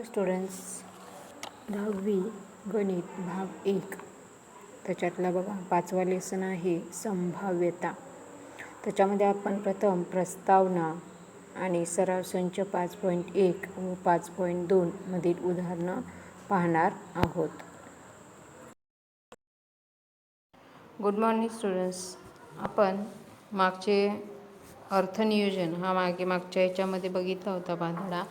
Students, 10वी गणित भाग 1 त्याच्यातला बघा 5वा लेसन आहे संभाव्यता. त्याच्यामध्ये आपण प्रथम प्रस्तावना आणि सराव संच 5.1 व 5.2 मधील उदाहरणं पाहणार आहोत. Good morning students. आपण मागचे अर्थनियोजन हा मागच्या याच्यामध्ये बघितला होता बांधडा.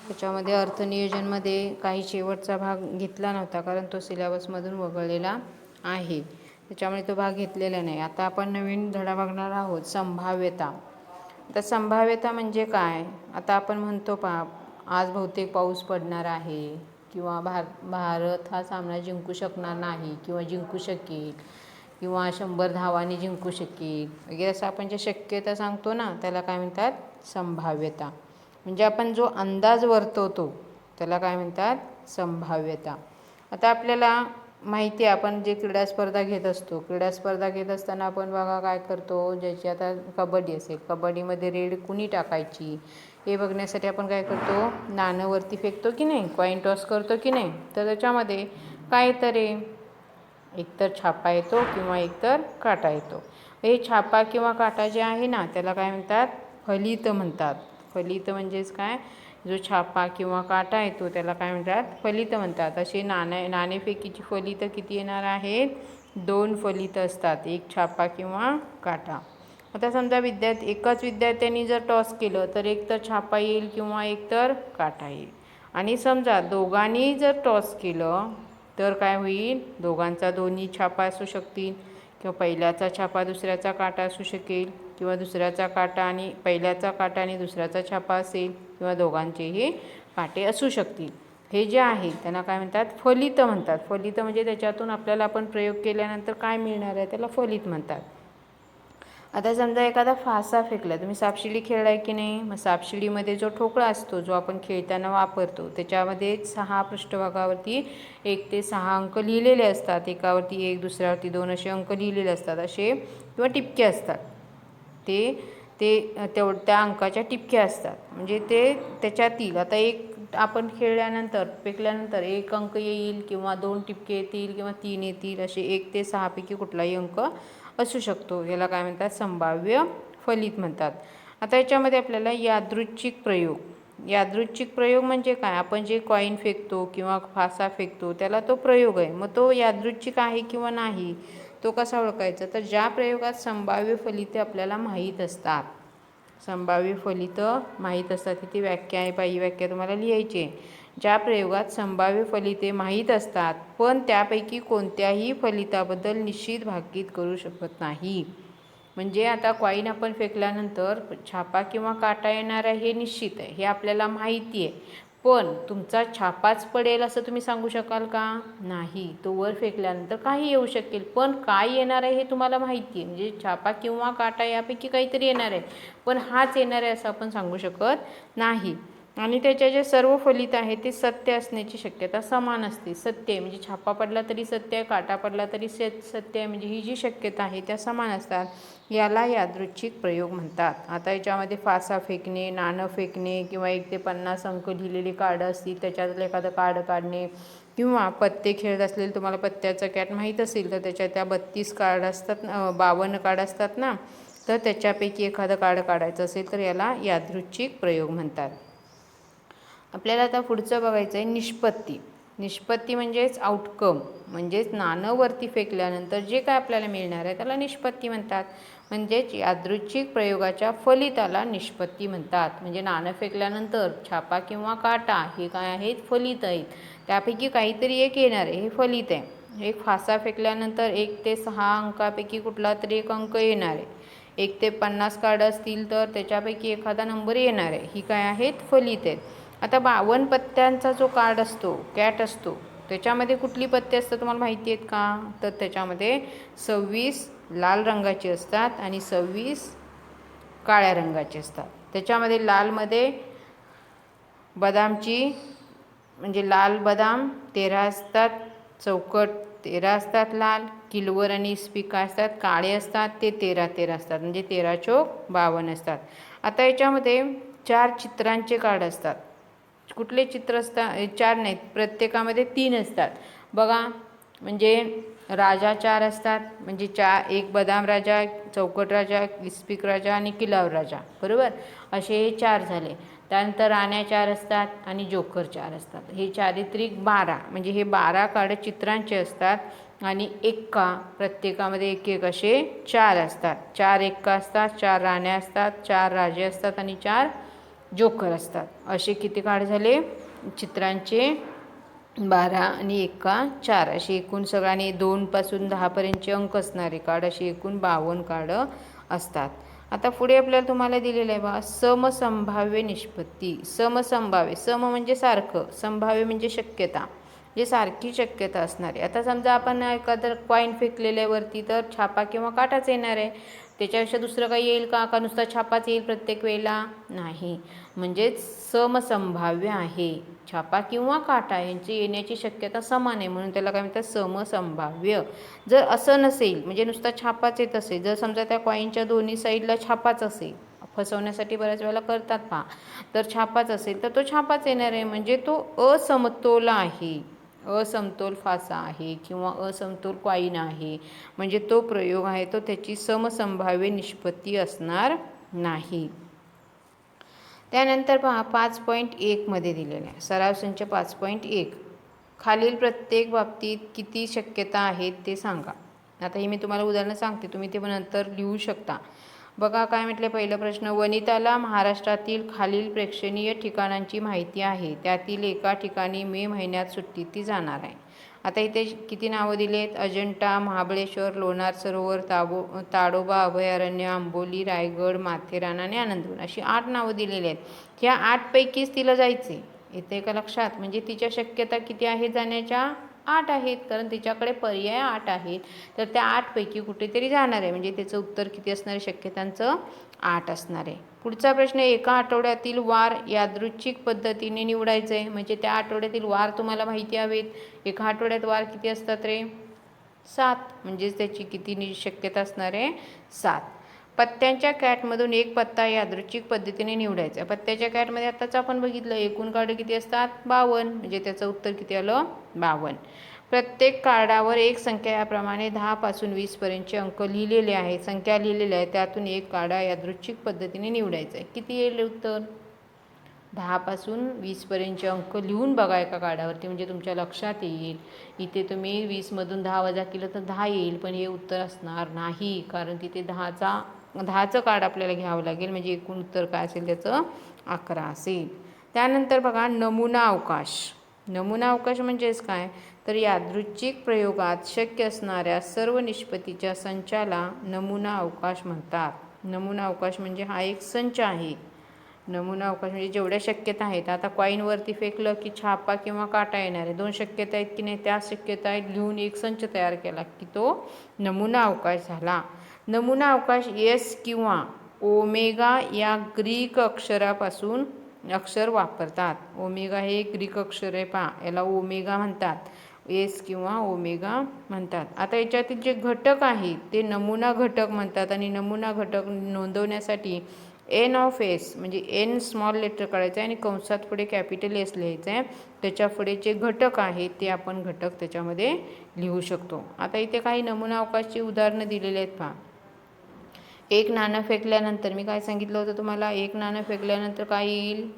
त्याच्यामध्ये अर्थनियोजनमध्ये काही शेवटचा भाग घेतला नव्हता कारण तो सिलेबसमधून वगळलेला आहे, त्याच्यामुळे तो भाग घेतलेला नाही. आता आपण नवीन धडा बघणार आहोत संभाव्यता. तर संभाव्यता म्हणजे काय? आता आपण म्हणतो आज बहुतेक पाऊस पडणार आहे किंवा भारत हा सामना जिंकू शकणार नाही किंवा जिंकू शकेल किंवा 100 धावांनी जिंकू शकेल वगैरे असं आपण जे शक्यता सांगतो ना त्याला काय म्हणतात? संभाव्यता. म्हणजे आपण जो अंदाज वर्तवतो त्याला काय म्हणतात? संभाव्यता. आता आपल्याला माहिती आहे, आपण जे क्रीडा स्पर्धा घेत असतो, क्रीडा स्पर्धा घेत असताना आपण बघा काय करतो, ज्याची आता कबड्डी असेल, कबड्डीमध्ये रेड कुणी टाकायची हे बघण्यासाठी आपण काय करतो, नाणं वरती फेकतो की नाही, कॉईन टॉस करतो की नाही. तर त्याच्यामध्ये काय तर एकतर छापा येतो किंवा एकतर काटा येतो. हे छापा किंवा काटा जे आहे ना त्याला काय म्हणतात? फलित म्हणतात. फलित म्हणजेच काय? जो छापा किंवा काटा येतो त्याला काय म्हणतात? फलित म्हणतात. असे नाणेफेकीची फलित किती येणार आहेत? 2 फलित असतात, एक छापा किंवा काटा. आता समजा एकाच विद्यार्थ्यांनी जर टॉस केलं तर एक तर छापा येईल किंवा एक तर काटा येईल. आणि समजा दोघांनी जर टॉस केलं तर काय होईल? दोघांचा दोन्ही छापा असू शकतील किंवा पहिल्याचा छापा दुसऱ्याचा काटा असू शकेल किंवा दुसऱ्याचा काटा आणि पहिल्याचा काटा आणि दुसऱ्याचा छापा असेल किंवा दोघांचेही काटे असू शकतील. हे जे आहे त्यांना काय म्हणतात? फलित म्हणतात. फलित म्हणजे त्याच्यातून आपल्याला आपण प्रयोग केल्यानंतर काय मिळणार आहे त्याला फलित म्हणतात. आता समजा एखादा फासा फेकला, तुम्ही सापशिडी खेळलाय की नाही? मग सापशिडीमध्ये जो ठोकळा असतो जो आपण खेळताना वापरतो त्याच्यामध्ये 6 पृष्ठभागावरती 1 ते 6 अंक लिहिलेले असतात. एकावरती 1, दुसऱ्यावरती 2 असे अंक लिहिलेले असतात, असे किंवा टिपके असतात. त्या अंकाच्या टिपक्या असतात. म्हणजे ते त्याच्यातील आता एक आपण खेळल्यानंतर फेकल्यानंतर 1 अंक येईल किंवा 2 टिपके येतील किंवा 3 येतील, असे 1 ते 6 पैकी कुठलाही अंक असू शकतो. याला काय म्हणतात? संभाव्य फलित म्हणतात. आता याच्यामध्ये आपल्याला यादृच्छिक प्रयोग म्हणजे काय? आपण जे कॉईन फेकतो किंवा फासा फेकतो त्याला तो प्रयोग आहे. मग तो यादृच्छिक आहे किंवा नाही तो कसा ओळखायचा? तर ज्या प्रयोगात संभाव्य फलिते आपल्याला माहीत असतात, संभाव्य फलित माहीत असतात, तिथे व्याख्या आहे, पायी व्याख्या तुम्हाला लिहायची आहे. ज्या प्रयोगात संभाव्य फलिते माहीत असतात पण त्यापैकी कोणत्याही फलिताबद्दल निश्चित भाकीत करू शकत नाही. म्हणजे आता कॉईन आपण फेकल्यानंतर छापा किंवा काटा येणार आहे हे निश्चित आहे, हे आपल्याला माहिती आहे. पण तुमचा छापाच पडेल असं तुम्ही सांगू शकाल का? नाही. तो वर फेकल्यानंतर काही येऊ शकेल, पण काय येणार आहे हे तुम्हाला माहिती आहे. म्हणजे छापा किंवा काटा यापैकी काहीतरी येणार आहे, पण हाच येणार आहे असं आपण सांगू शकत नाही. आणि त्याच्या जे सर्व फलित आहे ते सत्य असण्याची शक्यता समान असते. सत्य म्हणजे छापा पडला तरी सत्य आहे, काटा पडला तरी सत्य आहे, म्हणजे ही जी शक्यता आहे त्या समान असतात. याला यादृच्छिक प्रयोग म्हणतात. आता याच्यामध्ये फासा फेकणे, नाणं फेकणे किंवा 1 ते 50 अंक लिहिलेली कार्ड असतील त्याच्यातलं एखादं कार्ड काढणे किंवा पत्ते खेळत असलेले, तुम्हाला पत्त्याचा कॅट माहीत असेल तर त्याच्यात त्या 32 कार्ड असतात, 52 कार्ड असतात ना, तर त्याच्यापैकी एखादं कार्ड काढायचं असेल तर याला यादृच्छिक प्रयोग म्हणतात. आपल्याला आता पुढचं बघायचं आहे निष्पत्ती. निष्पत्ती म्हणजेच आउटकम, म्हणजेच नाणं वरती फेकल्यानंतर जे काय आपल्याला मिळणार आहे त्याला निष्पत्ती म्हणतात. म्हणजेच यादृच्छिक प्रयोगाच्या फलिताला निष्पत्ती म्हणतात. म्हणजे नाणं फेकल्यानंतर छापा किंवा काटा हे काय आहेत? फलित आहेत. त्यापैकी काहीतरी एक येणार आहे, हे फलित आहे. एक फासा फेकल्यानंतर 1 ते 6 अंकापैकी कुठला तरी एक अंक येणार आहे. 1 ते 50 कार्ड असतील तर त्याच्यापैकी एखादा नंबर येणार आहे, ही काय आहेत? फलित आहेत. आता 52 पत्त्यांचा जो कार्ड असतो, कॅट असतो, त्याच्यामध्ये कुठली पत्ते असतात तुम्हाला माहिती आहेत का? तर त्याच्यामध्ये 26 लाल रंगाची असतात आणि 26 काळ्या रंगाची असतात. त्याच्यामध्ये लालमध्ये बदामची म्हणजे लाल बदाम 13 असतात, चौकट 13 असतात, लाल किलवर आणि स्पिका असतात, काळे असतात, ते 13 असतात, म्हणजे 13 चोक 52 असतात. आता याच्यामध्ये 4 चित्रांचे कार्ड असतात. कुठले चित्र असतात? 4 नाहीत, प्रत्येकामध्ये 3 असतात बघा. म्हणजे राजा 4 असतात, म्हणजे एक बदाम राजा, चौकट राजा, इस्पिक राजा आणि किल्लावर राजा, बरोबर. असे हे 4 झाले. त्यानंतर राण्या 4 असतात आणि जोकर 4 असतात. हे चारित्रिक 12, म्हणजे हे 12 कार्ड चित्रांचे असतात आणि एक्का प्रत्येकामध्ये एक एक असे 4 असतात. 4 एक्का असतात, 4 राण्या असतात, 4 राजे असतात आणि 4 जोकर असतात. असे किती कार्ड झाले चित्रांचे? 12 आणि एक्का 4 असे एकूण सगळ्यांनी 2 पासून 10 पर्यंतचे अंक असणारे कार्ड असे एकूण 52 कार्ड असतात. आता पुढे आपल्याला तुम्हाला दिलेलं आहे बघा, समसंभाव्य निष्पत्ती. समसंभाव्य, सम म्हणजे सारखं, संभाव्य म्हणजे शक्यता, जे सारखी शक्यता असणारे. आता समजा आपण एखादं कॉईन फेकलेलं आहे वरती, तर छापा किंवा काटाच येणार आहे. त्याच्यापेक्षा दुसरं काही येईल का नुसता छापाच येईल प्रत्येक वेळेला? नाही. म्हणजेच समसंभाव्य आहे. छापा किंवा काटा यांची येण्याची शक्यता समान आहे, म्हणून त्याला काय म्हणतात? समसंभाव्य. जर असं नसेल, म्हणजे नुसता छापाच येत असेल, जर समजा त्या कॉईनच्या दोन्ही साईडला छापाच असेल, फसवण्यासाठी बऱ्याच वेळेला करतात पहा, तर छापाच असेल तर तो छापाच येणार आहे, म्हणजे तो असमतोल आहे, असमतोल फासा आहे किंवा असमतोल कॉईन आहे. म्हणजे तो प्रयोग आहे तो त्याची समसंभाव्य निष्पत्ती असणार नाही. त्यानंतर पहा 5.1 मध्ये दिलेलं आहे, सराव संच 5.1. खालील प्रत्येक बाबतीत किती शक्यता आहेत ते सांगा. आता हे मी तुम्हाला उदाहरणं सांगते, तुम्ही ते नंतर लिहू शकता. बघा काय म्हटलं, पहिला प्रश्न, वनिताला महाराष्ट्रातील खालील प्रेक्षणीय ठिकाणांची माहिती आहे. त्यातील एका ठिकाणी मे महिन्यात सुट्टीत ती जाणार आहे. आता इथे किती नावं दिली आहेत? अजंठा, महाबळेश्वर, लोणार सरोवर, ताडोबा अभयारण्य, आंबोली, रायगड, माथेरान आणि आनंदवन, अशी 8 नावं दिलेली आहेत. ह्या 8 पैकीच तिला जायचे, येते का लक्षात? म्हणजे तिच्या शक्यता किती आहेत जाण्याच्या? 8 आहेत, कारण तिच्याकडे पर्याय 8 आहेत. तर त्या 8 पैकी कुठेतरी जाणार आहे, म्हणजे त्याचं उत्तर किती असणार आहे शक्यतांचं? 8 असणार आहे. पुढचा प्रश्न, एका आठवड्यातील वार यादृच्छिक पद्धतीने निवडायचं आहे. म्हणजे त्या आठवड्यातील वार तुम्हाला माहिती हवेत. एका आठवड्यात वार किती असतात रे? 7. म्हणजेच त्याची किती शक्यता असणार आहे? 7. पत्त्यांच्या कॅटमधून एक पत्ता यादृच्छिक पद्धतीने निवडायचा. पत्त्याच्या कॅटमध्ये आत्ताच आपण बघितलं एकूण कार्ड किती असतात? 52. म्हणजे त्याचं उत्तर किती आलं? 52. प्रत्येक कार्डावर एक संख्या याप्रमाणे 10 पासून 20 पर्यंतचे अंक लिहिलेले आहेत, संख्या लिहिलेल्या आहेत, त्यातून एक कार्ड यादृच्छिक पद्धतीने निवडायचा आहे. किती येईल उत्तर? 10 पासून 20 पर्यंतचे अंक लिहून बघा एका कार्डावरती, म्हणजे तुमच्या लक्षात येईल. इथे तुम्ही 20 मधून 10 वजा केलं तर 10 येईल, पण हे उत्तर असणार नाही, कारण तिथे 10चं कार्ड आपल्याला घ्यावं लागेल. म्हणजे एकूण उत्तर काय असेल त्याचं? 11 असेल. त्यानंतर बघा नमुना अवकाश. नमुना अवकाश म्हणजेच काय? तर यादृच्छिक प्रयोगात शक्य असणाऱ्या सर्व निष्पत्तीच्या संचाला नमुना अवकाश म्हणतात. नमुना अवकाश म्हणजे हा एक संच आहे. नमुना अवकाश म्हणजे जेवढ्या शक्यता आहेत, आता कॉईनवरती फेकलं की छापा किंवा काटा येणार आहे, 2 शक्यता आहेत की नाही, त्या शक्यता आहेत लिहून एक संच तयार केला की तो नमुना अवकाश झाला. नमुना अवकाश एस किंवा ओमेगा या ग्रीक अक्षरापासून अक्षर वापरतात. ओमेगा हे एक ग्रीक अक्षर आहे पहा, याला ओमेगा म्हणतात, एस किंवा ओमेगा म्हणतात. आता याच्यातील जे घटक आहेत ते नमुना घटक म्हणतात, आणि नमुना घटक नोंदवण्यासाठी एन ऑफ एस म्हणजे एन स्मॉल लेटर काढायचं आहे आणि कंसात पुढे कॅपिटल एस लिहायचं आहे. त्याच्या पुढे जे घटक आहेत ते आपण घटक त्याच्यामध्ये लिहू शकतो. आता इथे काही नमुना अवकाशची उदाहरणं दिलेली आहेत पहा. एक नाणं फेकल्यानंतर मी काय सांगितलं होतं तुम्हाला? एक नाणं फेकल्यानंतर काय येईल?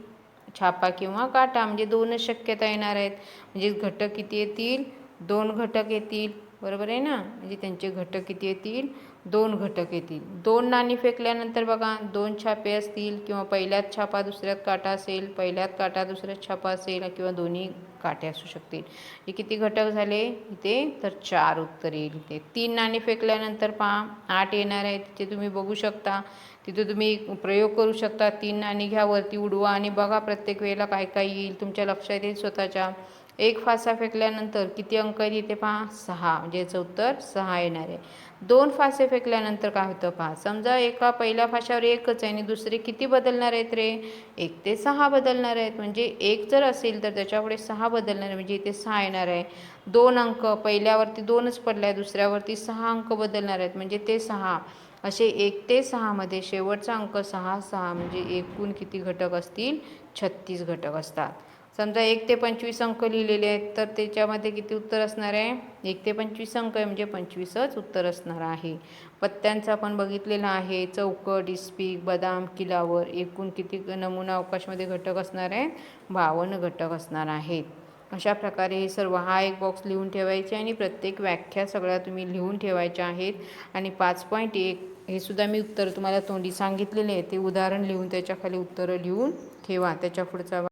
छापा किंवा काटा, म्हणजे 2च शक्यता येणार आहेत. म्हणजे घटक किती येतील? 2 घटक येतील, बरोबर आहे ना? म्हणजे त्यांचे घटक किती येतील? 2 घटक येतील. 2 नाणी फेकल्यानंतर बघा 2 छापे असतील, किंवा पहिल्यात छापा दुसऱ्यात काटा असेल, पहिल्यात काटा दुसऱ्यात छापा असेल, किंवा दोन्ही काटे असू शकतील. हे किती घटक झाले इथे? तर 4 उत्तर येईल इथे. 3 नाणी फेकल्यानंतर पहा 8 येणार आहेत, तिथे तुम्ही बघू शकता. तिथे तुम्ही प्रयोग करू शकता. 3 नाणी घ्या, वरती उडवा आणि बघा प्रत्येक वेळेला काय काय येईल, तुमच्या लक्षात येईल स्वतःच्या. एक फासा फेकल्यानंतर किती अंक आहेत इथे पहा? 6. म्हणजे याचं उत्तर 6 येणार आहे. 2 फासे फेकल्यानंतर काय होतं पहा. समजा एका पहिल्या फाशावर एकच आहे आणि दुसरे किती बदलणार आहेत रे? 1 ते 6 बदलणार आहेत. म्हणजे 1 जर असेल तर त्याच्यापुढे 6 बदलणार आहे, म्हणजे इथे 6 येणार आहे. 2 अंक पहिल्यावरती 2च पडला आहे, दुसऱ्यावरती 6 अंक बदलणार आहेत, म्हणजे ते 6. असे 1 ते 6 मध्ये शेवटचा अंक 6 म्हणजे एकूण किती घटक असतील? 36 घटक असतात. समजा 1 ते 25 अंक लिहिलेले आहेत, तर त्याच्यामध्ये किती उत्तर असणार आहे? 1 ते 25 अंक आहे म्हणजे 25च उत्तर असणार आहे. पत्त्यांचा आपण बघितलेला आहे. चौकट, इस्पीक, बदाम, किलावर एकूण किती नमुना अवकाशमध्ये घटक असणार आहे? 52 घटक असणार आहेत. अशा प्रकारे हे सर्व हा एक बॉक्स लिहून ठेवायचे आणि प्रत्येक व्याख्या सगळ्या तुम्ही लिहून ठेवायच्या आहेत. आणि 5.1 हे सुद्धा मी उत्तर तुम्हाला तोंडी सांगितलेले आहे, ते उदाहरण लिहून त्याच्याखाली उत्तरं लिहून ठेवा. त्याच्या पुढचा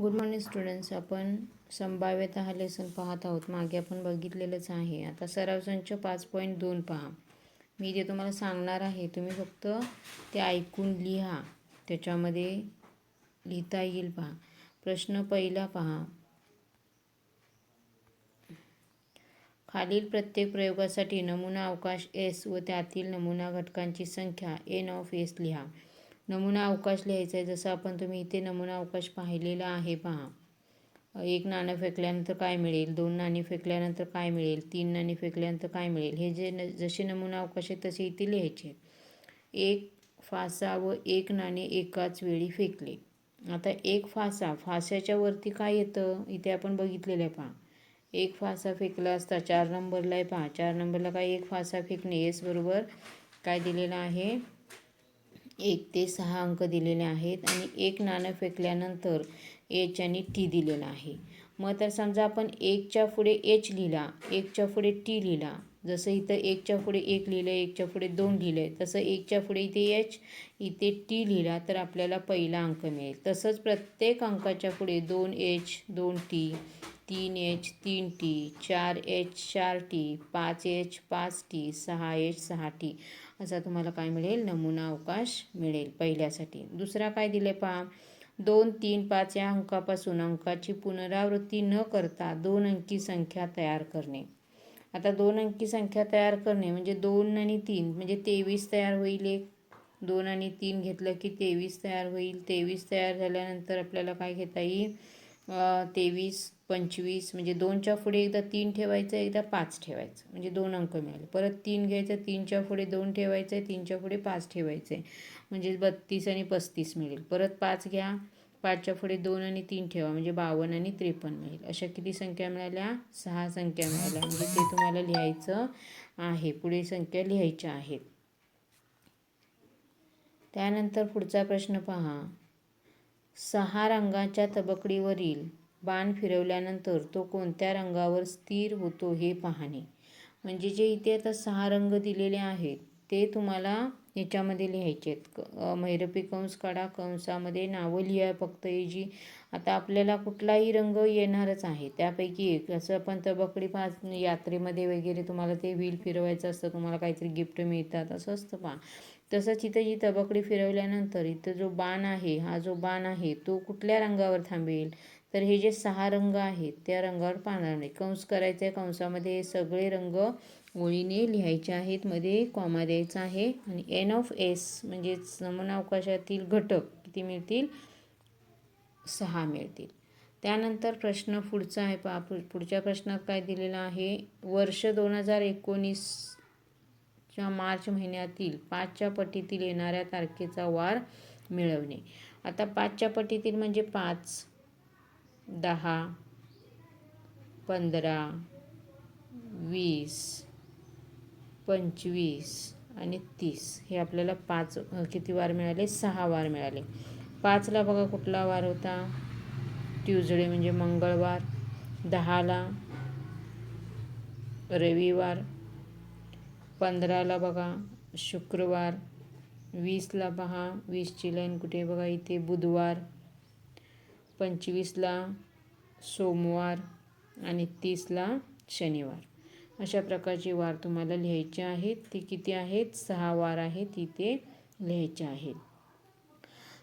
गुड मॉर्निंग स्टुडंट्स, आपण संभाव्यता हा लेसन पाहत आहोत. मागे आपण बघितलेलंच आहे. आता सराव संच 5.2 पहा. मी जे तुम्हाला सांगणार आहे तुम्ही फक्त ते ऐकून लिहा, त्याच्यामध्ये लिहिता येईल पहा. प्रश्न पहिला पहा. खालील प्रत्येक प्रयोगासाठी नमुना अवकाश S व त्यातील नमुना घटकांची संख्या N ऑफ S लिहा. नमुना अवकाश लिहायचा आहे. जसं आपण तुम्ही इथे नमुना अवकाश पाहिलेला आहे पहा. 1 नाणं फेकल्यानंतर काय मिळेल, 2 नाणी फेकल्यानंतर काय मिळेल, 3 नाणी फेकल्यानंतर काय मिळेल, हे जे जसे नमुना अवकाश आहेत तसे इथे लिहायचे. 1 फासा व 1 नाणे एकाच वेळी फेकले. आता 1 फासाच्या वरती काय येतं इथे आपण बघितलेलं आहे पहा. 1 फासा फेकला असता 4 नंबरला आहे पहा. 4 नंबरला काय 1 फासा फेकणे. एस बरोबर काय दिलेलं आहे? 1 ते 6 अंक दिलेले आहेत आणि 1 नाणं फेकल्यानंतर H आणि T दिलेला आहे. मग तर समजा आपण 1च्या पुढे H लिहिला, 1च्या पुढे T लिहिला. जसं इथं 1च्या पुढे 1 लिहिलं, 1च्या पुढे 2 लिहिलं आहे, तसं 1च्या पुढे इथे H, इथे T लिहिला तर आपल्याला पहिला अंक मिळेल. तसंच प्रत्येक अंकाच्या पुढे 2H 2T, 3H 3T, 4H 4T, 5H 5T, 6H 6T असा तुम्हाला काय मिळेल? नमुना अवकाश मिळेल पहिल्यासाठी. दुसरा काय दिले पहा. 2, 3, 5 या अंकापासून अंकाची पुनरावृत्ती न करता 2 अंकी संख्या तयार करणे. आता 2 अंकी संख्या तयार करणे म्हणजे 2 आणि 3 म्हणजे 23 तयार होईल. 2 आणि 3 घेतलं की 23 तयार होईल. 23 तयार झाल्यानंतर आपल्याला काय घेता येईल? 23 25 म्हणजे 2च्या पुढे एकदा 3 ठेवायचं, एकदा 5 ठेवायचं म्हणजे 2 अंक मिळाले. परत 3 घ्यायचं, 3च्या पुढे 2 ठेवायचं आहे, 3च्या पुढे 5 ठेवायचं आहे म्हणजे 32 आणि 35 मिळेल. परत 5 घ्या, 5च्या पुढे 2 आणि 3 ठेवा म्हणजे 52 आणि 53 मिळेल. अशा किती संख्या मिळाल्या? 6 संख्या मिळाल्या. म्हणजे ते तुम्हाला लिहायचं आहे. पुढे संख्या लिहायच्या आहेत. त्यानंतर पुढचा प्रश्न पहा. 6 रंगाच्या तबकडीवरील बाण फिरवल्यानंतर तो कोणत्या रंगावर स्थिर होतो हे पाहणे. म्हणजे जे इथे आता 6 रंग दिलेले आहेत ते तुम्हाला याच्यामध्ये लिहायचे आहेत. महिरपी कंस काढा, कंसामध्ये नावं लिहा फक्त. ही जी आता आपल्याला कुठलाही रंग येणारच आहे त्यापैकी एक. असं आपण तबकडी यात्रेमध्ये वगैरे तुम्हाला ते व्हील फिरवायचं असतं, तुम्हाला काहीतरी गिफ्ट मिळतात असं असतं पहा. तसंच इथं जी तबकडी फिरवल्यानंतर इथं जो बाण आहे, हा जो बाण आहे तो कुठल्या रंगावर थांबेल? तर हे जे 6 रंग आहेत त्या रंगावर पाहणार नाही. कंस करायचं आहे, कंसामध्ये हे सगळे रंग ओळीने लिहायचे आहेत, मध्ये कॉमा द्यायचा आहे. आणि N ऑफ S म्हणजेच नमुना अवकाशातील घटक किती मिळतील? 6 मिळतील. त्यानंतर प्रश्न पुढचा आहे पहा. पुढच्या प्रश्नात काय दिलेलं आहे? वर्ष 2019च्या मार्च महिन्यातील 5च्या पटीतील येणाऱ्या तारखेचा वार मिळवणे. आता 5च्या पटीतील म्हणजे 5, 10, 15, 20, 25 आणि 30 हे आपल्याला 5 किती वार मिळाले? 6 वार मिळाले. 5ला बघा कुठला वार होता? ट्यूजडे म्हणजे मंगळवार. 10ला रविवार. 15ला बघा शुक्रवार. 20ला पहा, 20ची लाईन कुठे बघा इथे, बुधवार. 25ला सोमवार आणि 30ला शनिवार. अशा प्रकारचे वार तुम्हाला लिहायचे आहेत. ते किती आहेत? 6 वार आहेत इथे लिहायचे आहेत.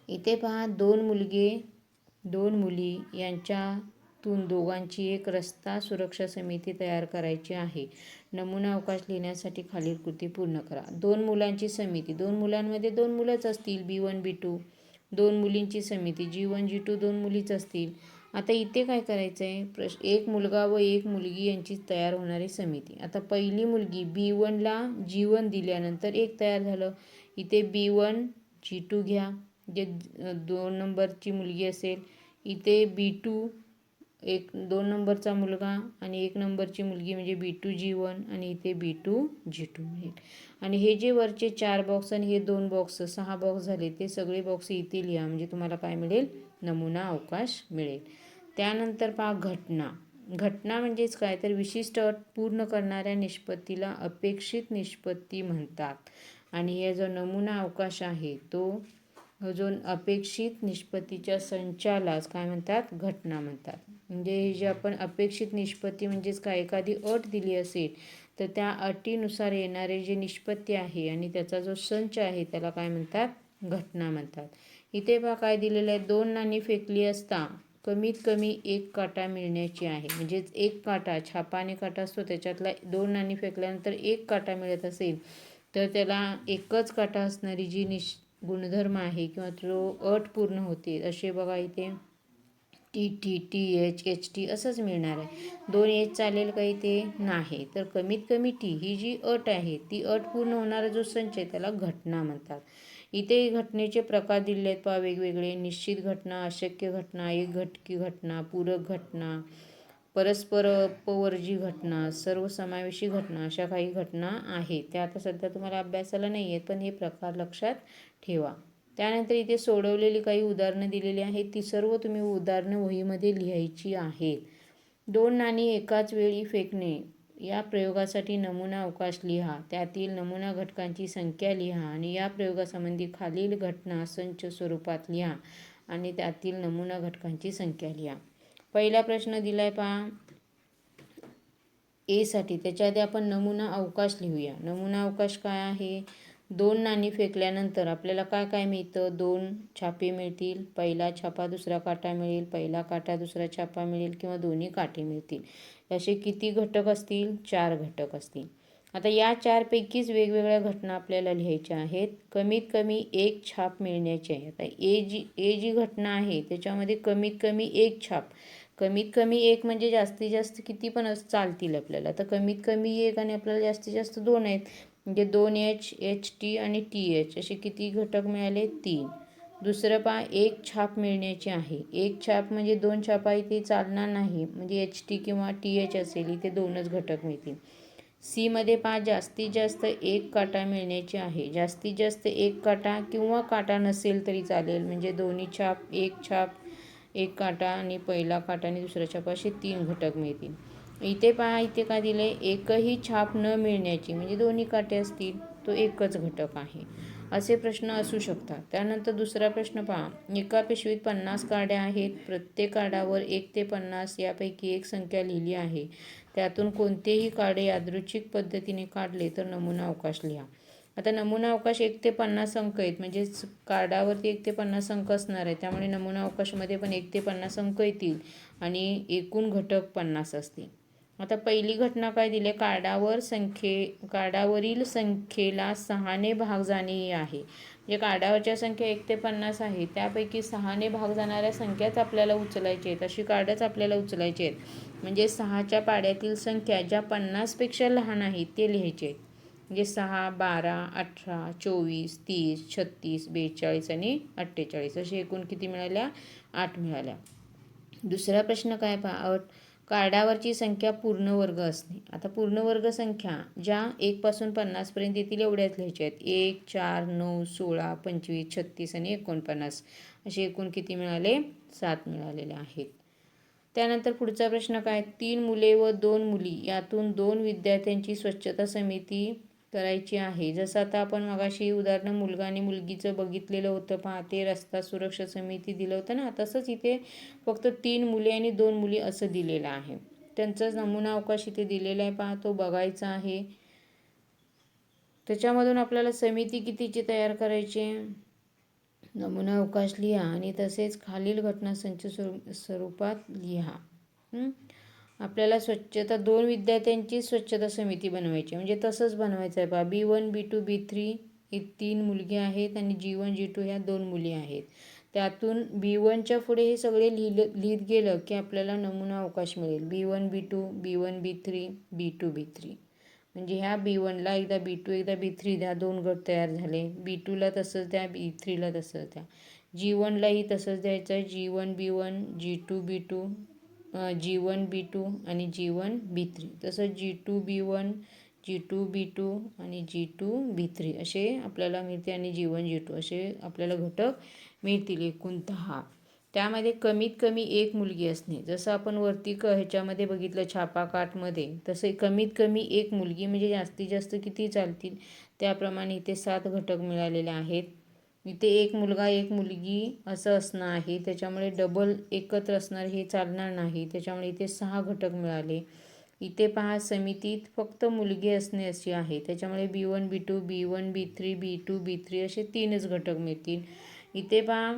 इथे पहा, 2 मुलगे 2 मुली यांच्यातून दोघांची एक रस्ता सुरक्षा समिती तयार करायची आहे. नमुना अवकाश लिहिण्यासाठी खालील कृती पूर्ण करा. 2 मुलांची समिती, 2 मुलांमध्ये 2 मुलंच असतील, B1 B2. 2 मुलींची समिती, G1 G2 2 मुलीच असतील. आता इथे काय करायचं आहे? एक मुलगा व एक मुलगी यांची तयार होणारी समिती. आता पहिली मुलगी B1ला G1 दिल्यानंतर एक तयार झालं. इथे B1 G2 घ्या, जे 2 नंबरची मुलगी असेल. इथे B2 एक 2 नंबरचा मुलगा आणि 1 नंबरची मुलगी म्हणजे B2G1 आणि इथे B2G2 मिळेल. आणि हे जे वरचे 4 बॉक्स आणि हे 2 बॉक्स 6 बॉक्स झाले ते सगळे बॉक्स इथे लिहा म्हणजे तुम्हाला काय मिळेल? नमुना अवकाश मिळेल. त्यानंतर पहा घटना. घटना म्हणजेच काय तर विशिष्ट अट पूर्ण करणाऱ्या निष्पत्तीला अपेक्षित निष्पत्ती म्हणतात. आणि हे जो नमुना अवकाश आहे तो जो अपेक्षित निष्पत्तीच्या संचालाच काय म्हणतात? घटना म्हणतात. म्हणजे हे जे आपण अपेक्षित निष्पत्ती म्हणजेच काय एखादी अट दिली असेल तर त्या अटीनुसार येणारे जे निष्पत्ती आहे आणि त्याचा जो संच आहे त्याला काय म्हणतात? घटना म्हणतात. इथे पहा काय दिलेलं आहे? 2 नाणी फेकली असता कमीत कमी 1 काटा मिळण्याची आहे. म्हणजेच 1 काटा छापा आणि काटा असतो त्याच्यातला 2 नाणी फेकल्यानंतर 1 काटा मिळत असेल तर त्याला एकच काटा असणारी जी गुणधर्म आहे किंवा जो अट पूर्ण होते असे बघा इथे TT TH HT असंच मिळणार आहे. 2 H चालेल का इथे? नाही. तर कमीत कमी T ही जी अट आहे ती अट पूर्ण होणारा जो संच आहे त्याला घटना म्हणतात. इथे घटनेचे प्रकार दिले आहेत पहा वेगवेगळे. निश्चित घटना, अशक्य घटना, एक घटकी घटना, पूरक घटना, परस्पर अपवर्जी घटना, सर्वसमावेशी घटना अशा काही घटना आहेत. त्या आता सध्या तुम्हाला अभ्यासाला नाही आहेत पण हे प्रकार लक्षात ठेवा. त्यानंतर इथे सोडवलेली काही उदाहरणं दिलेली आहेत. ती सर्व तुम्ही उदाहरणं वहीमध्ये लिहायची आहेत. 2 नाणी एकाच वेळी फेकणे या प्रयोगासाठी नमुना अवकाश लिहा. त्यातील नमुना घटकांची संख्या लिहा आणि या प्रयोगासंबंधी खालील घटना संच स्वरूपात लिहा आणि त्यातील नमुना घटकांची संख्या लिहा. पहिला प्रश्न दिलाय पहा ए साठी. त्याच्या आधी आपण नमुना अवकाश लिहूया. नमुना अवकाश काय आहे? 2 नाणी फेकल्यानंतर आपल्याला काय काय मिळतं? 2 छापे मिळतील. पहिला छापा दुसरा काटा मिळेल, पहिला काटा दुसरा छापा मिळेल किंवा दोन्ही काटे मिळतील. असे किती घटक असतील? 4 घटक असतील. आता या 4 पैकीच वेगवेगळ्या घटना आपल्याला लिहायच्या आहेत. कमीत कमी 1 छाप मिळण्याची आहे. आता ए जी घटना आहे त्याच्यामध्ये कमीत कमी 1 छाप. कमीत कमी 1 म्हणजे जास्तीत जास्त किती पण चालतील आपल्याला. तर कमीत कमी 1 आणि आपल्याला जास्तीत जास्त 2 आहेत. म्हणजे 2H, HT आणि TH असे किती घटक मिळाले? 3. दुसरं पहा 1 छाप मिळण्याची आहे. 1 छाप म्हणजे 2 छापा इथे चालणार नाही. म्हणजे HT किंवा TH असेल इथे 2च घटक मिळतील. सी मध्ये पहा जास्तीत जास्त 1 काटा मिळण्याची आहे. जास्तीत जास्त 1 काटा किंवा काटा नसेल तरी चालेल. म्हणजे दोन्ही छाप, 1 छाप, 1 काटा आणि पहिला काटा आणि दुसरा छाप असे 3 घटक मिळतील. इथे पहा इथे काय दिले? एकही छाप न मिळण्याची म्हणजे दोन्ही काटे असतील तो एकच घटक आहे. असे प्रश्न असू शकतात. त्यानंतर दुसरा प्रश्न पहा. एका पिशवीत 50 काड्या आहेत. प्रत्येक कार्डावर 1 ते 50 यापैकी एक संख्या लिहिली आहे. त्यातून कोणतेही काडे यादृच्छिक पद्धतीने काढले तर नमुना अवकाश लिहा. आता नमुना अवकाश 1 ते 50 अंक आहेत. म्हणजेच कार्डावरती 1 ते 50 अंक असणार आहे. त्यामुळे नमुना अवकाशामध्ये पण 1 ते 50 अंक येतील आणि एकूण घटक 50 असतील. आता पहिली घटना काय दिली? कार्डावरील संख्येला 6ने भाग जाणे आहे. म्हणजे कार्डावरच्या संख्या 1 ते 50 आहे. त्यापैकी 6ने भाग जाणाऱ्या संख्याच आपल्याला उचलायच्या आहेत. अशी कार्डच आपल्याला उचलायची आहेत. म्हणजे 6च्या पाड्यातील संख्या ज्या 50पेक्षा लहान आहेत ते लिहायचे आहेत. म्हणजे 6, 12, 18, 24, 30, 36, 42 आणि 48 असे एकूण किती मिळाल्या? 8 मिळाल्या. दुसरा प्रश्न काय पहा? कार्डावरची संख्या पूर्ण वर्ग असणे. आता पूर्ण वर्ग संख्या ज्या 1 पासून 50 पर्यंत येतील एवढ्याच लिहायच्या आहेत. 1, 4, 9, 16, 25, 36 आणि 49 असे एकूण किती मिळाले? 7 मिळालेले आहेत. त्यानंतर पुढचा प्रश्न काय? 3 मुले व 2 मुली यातून 2 विद्यार्थ्यांची स्वच्छता समिती करायची आहे. जसं आता आपण मगाशी उदाहरण मुलगा आणि मुलगीचं बघितलेलं होतं पहा. ते रस्ता सुरक्षा समिती दिलं होतं ना. तसंच इथे फक्त 3 मुले आणि 2 मुली असं दिलेलं आहे. त्यांचाच नमुना अवकाश इथे दिलेला आहे पहा. तो बघायचा आहे. त्याच्यामधून आपल्याला समिती कितीची तयार करायची? नमुना अवकाश लिहा आणि तसेच खालील घटना संच स्वरूपात लिहा. आपल्याला स्वच्छता 2 विद्यार्थ्यांची स्वच्छता समिती बनवायची. म्हणजे तसंच बनवायचं आहे पहा. B1, B2, B3 हे 3 मुलगे आहेत आणि G1, G2 ह्या 2 मुली आहेत. त्यातून B1च्या पुढे हे सगळे लिहित गेलं की आपल्याला नमुना अवकाश मिळेल. B1, B2, B1, B3, B2, B3. म्हणजे ह्या B1ला एकदा B2 एकदा B3 द्या, 2 गट तयार झाले. B2ला तसंच द्या, B3ला तसंच द्या. G1लाही तसंच द्यायचं आहे, G1 B1, G2 B2, G1 B2 आणि G1 B3. तसंच G2 B1, G2 B2 आणि G2 B3 असे आपल्याला मिळते आणि G1 G2 असे आपल्याला घटक मिळतील एकूण 10. त्यामध्ये कमीत कमी एक मुलगी असणे, जसं आपण वरती ह्याच्यामध्ये बघितलं छापाकाठमध्ये, तसे कमीत कमी एक मुलगी म्हणजे जास्तीत जास्त किती चालतील त्याप्रमाणे इथे 7 घटक मिळालेले आहेत. इथे एक मुलगा एक मुलगी असं असणं आहे, त्याच्यामुळे डबल एकत्र असणार हे चालणार नाही, त्याच्यामुळे इथे 6 घटक मिळाले. इथे पहा समितीत फक्त मुलगी असणे अशी आहे, त्याच्यामुळे B1 B2 B1 B3 B2 B3 असे 3च घटक मिळतील. इथे पहा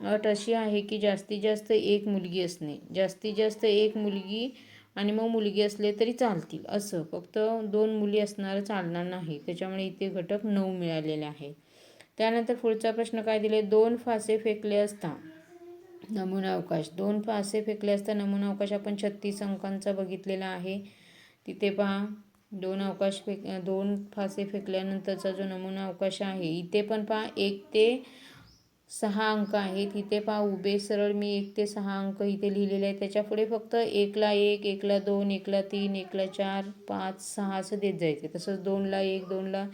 अट अशी आहे की जास्तीत जास्त एक मुलगी असणे, जास्तीत जास्त एक मुलगी आणि मग मुलगी असले तरी चालतील, असं फक्त 2 मुली असणारं चालणार नाही, त्याच्यामुळे इथे घटक 9 मिळालेले आहे. त्यानंतर पुढचा प्रश्न काय दिले, 2 फासे फेकले असता नमुना अवकाश. 2 फासे फेकले असता नमुना अवकाश आपण 36 अंकांचा बघितलेला आहे. तिथे पहा 2 फासे फेकल्यानंतरचा जो नमुना अवकाश आहे, इथे पण पहा 1 ते 6 अंक आहेत. इथे पहा उभे सरळ मी 1 ते 6 अंक इथे लिहिलेले आहेत, त्याच्या पुढे फक्त 1ला 1, 1ला 2, 1ला 3, 1ला 4, 5, 6 असं देत जायचे. तसंच 2ला 1, 2ला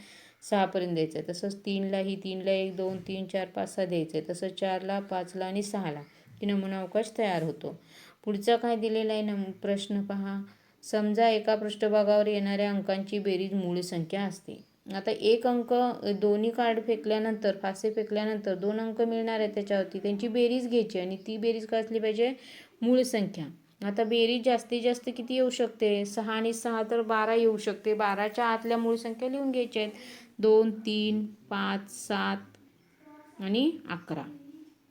6 पर्यंत द्यायचं आहे. तसंच 3लाही 3ला 1, 2, 3, 4, 5, 6 द्यायचं आहे. तसंच 4ला 5ला आणि 6ला की नमुना अवकाश तयार होतो. पुढचा काय दिलेला आहे प्रश्न पहा, समजा एका पृष्ठभागावर येणाऱ्या अंकांची बेरीज मूळ संख्या असते. आता एक अंक दोन्ही कार्ड फेकल्यानंतर फासे फेकल्यानंतर 2 अंक मिळणार आहेत त्याच्यावरती, त्यांची बेरीज घ्यायची आणि ती बेरीज काय असली पाहिजे, मूळ संख्या. आता बेरीज जास्तीत जास्त किती येऊ शकते, 6 आणि 6 तर 12 येऊ शकते. 12च्या आतल्या मूळ संख्या लिहून घ्यायच्या आहेत, 2, 3, 5, 7 आणि 11.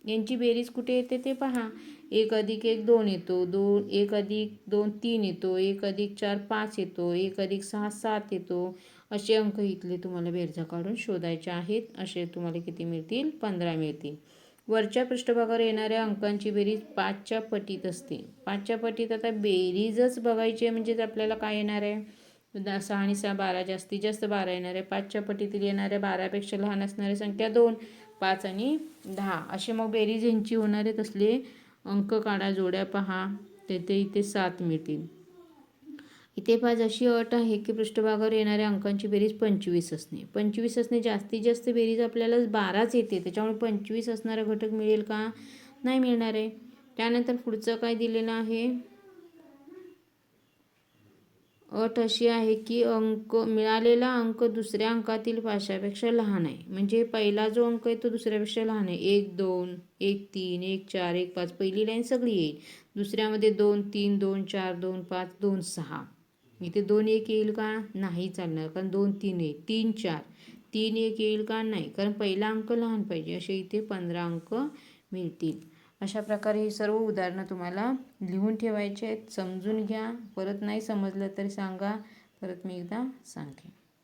यांची बेरीज कुठे येते ते पहा, 1 + 1 2 येतो, 1 + 2 3 येतो, 1 + 4 5 येतो, 1 + 6 7 येतो. असे अंक इथले तुम्हाला बेरजा काढून शोधायचे आहेत. असे तुम्हाला किती मिळतील, 15 मिळतील. वरच्या पृष्ठभागावर येणाऱ्या अंकांची बेरीज 5च्या पटीत असते. 5च्या पटीत आता बेरीजच बघायची आहे म्हणजे आपल्याला काय येणार आहे, 6 आणि 6 12, जास्तीत जास्त 12 येणार आहे. 5च्या पटीतील येणाऱ्या 12पेक्षा लहान असणारी संख्या 2, 5 आणि 10 असे मग बेरीज यांची होणार आहे. तसले अंक काढा, जोड्या पहा, तेथे इथे 7 मिळतील. इथे पहा जशी अट आहे की पृष्ठभागावर येणाऱ्या अंकांची बेरीज 25 असणे. 25 असणे, जास्तीत जास्त बेरीज आपल्याला 12च येते, त्याच्यामुळे 25 असणारा घटक मिळेल का, नाही मिळणार आहे. त्यानंतर पुढचं काय दिलेलं आहे, अट अशी आहे की मिळालेला अंक दुसऱ्या अंकातील फाशापेक्षा लहान आहे. म्हणजे पहिला जो अंक आहे तो दुसऱ्यापेक्षा लहान आहे. 1 2, 1 3, 1 4, 1 5 पहिली लाईन सगळी येईल. दुसऱ्यामध्ये 2 3, 2 4, 2 5, 2 6. इथे 2 1 येईल का, नाही चालणार, कारण 2 3 येईल. 3 4, 3 1 येईल का, नाही, कारण पहिला अंक लहान पाहिजे. असे इथे 15 अंक मिळतील. अशा प्रकारे ही सर्व उदाहरणं तुम्हाला लिहून ठेवायचे आहेत, समजून घ्या. परत नाही समजलं तरी सांगा, परत मी एकदा सांगेन.